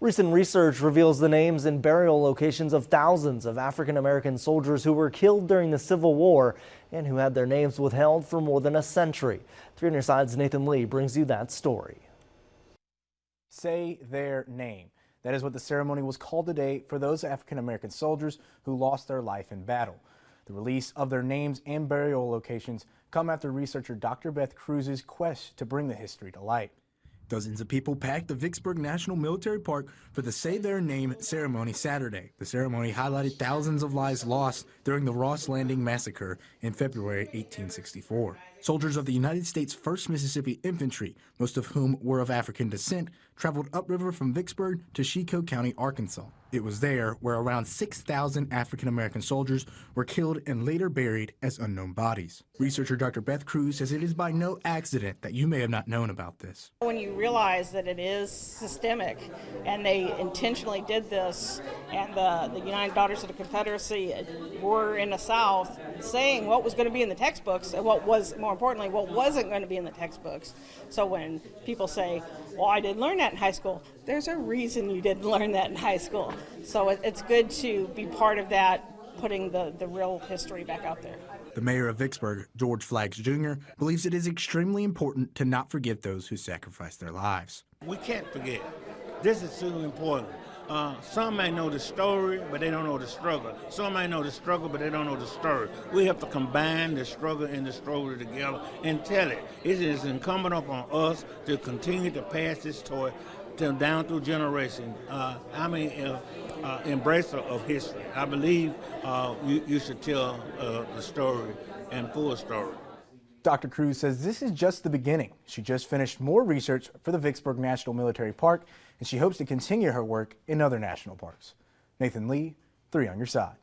Recent research reveals the names and burial locations of thousands of African American soldiers who were killed during the Civil War and who had their names withheld for more than a century. 3 on Your Side's Nathan Lee brings you that story. Say their name. That is what the ceremony was called today for those African American soldiers who lost their life in battle. The release of their names and burial locations come after researcher Dr. Beth Cruz's quest to bring the history to light. Dozens of people packed the Vicksburg National Military Park for the Say Their Name ceremony Saturday. The ceremony highlighted thousands of lives lost during the Ross Landing Massacre in February 1864. Soldiers of the United States 1st Mississippi Infantry, most of whom were of African descent, traveled upriver from Vicksburg to Chicot County, Arkansas. It was there where around 6,000 African-American soldiers were killed and later buried as unknown bodies. Researcher Dr. Beth Cruz says it is by no accident that you may have not known about this. When you realize that it is systemic and they intentionally did this, and the United Daughters of the Confederacy were in the South saying what was going to be in the textbooks and what was, more importantly, what wasn't going to be in the textbooks. So when people say, well, I didn't learn that in high school, there's a reason you didn't learn that in high school. So it's good to be part of that, putting the real history back out there. The mayor of Vicksburg, George Flaggs Jr., believes it is extremely important to not forget those who sacrificed their lives. We can't forget. This is so important. Some may know the story, but they don't know the struggle. Some may know the struggle, but they don't know the story. We have to combine the struggle and the story together and tell it. It is incumbent upon us to continue to pass this torch down through generations. I'm an embracer of history. I believe you should tell the story and full story. Dr. Cruz says this is just the beginning. She just finished more research for the Vicksburg National Military Park, and she hopes to continue her work in other national parks. Nathan Lee, 3 on Your Side.